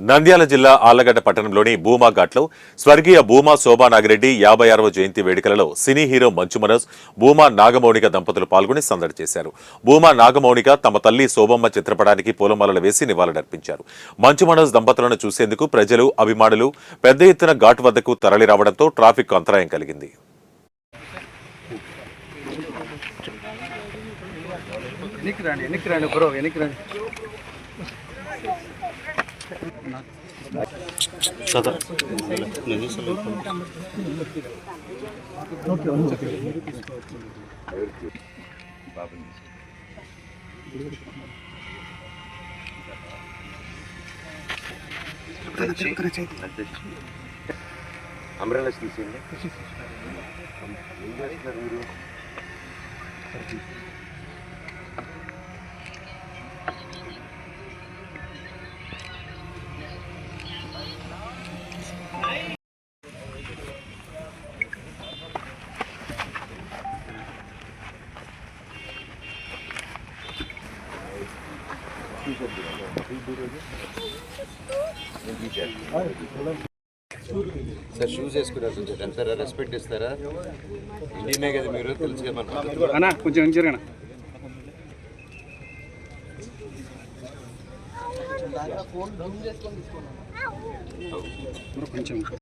నంద్యాల జిల్లా ఆళ్లగడ్డ పట్టణంలోని భూమా ఘాట్లో స్వర్గీయ భూమా శోభా నాగిరెడ్డి 56వ జయంతి వేడుకలలో సినీ హీరో మంచు మనోజ్, భూమా నాగమౌనిక దంపతులు పాల్గొని సందడి చేశారు. భూమా నాగమౌనిక తమ తల్లి శోభమ్మ చిత్రపటానికి పూలమాలలు వేసి నివాళులర్పించారు. మంచు మనోజ్ దంపతులను చూసేందుకు ప్రజలు, అభిమానులు పెద్ద ఎత్తున ఘాట్ వద్దకు తరలి రావడంతో ట్రాఫిక్ అంతరాయం కలిగింది. అంబ్రెల్లాస్ తీసేయండి. సార్ షూస్ వేసుకున్నారు సార్, రెస్పెక్ట్ ఇస్తారా? ఇండియనే కదా మీరు, తెలుసు కదా కొంచెం కొంచెం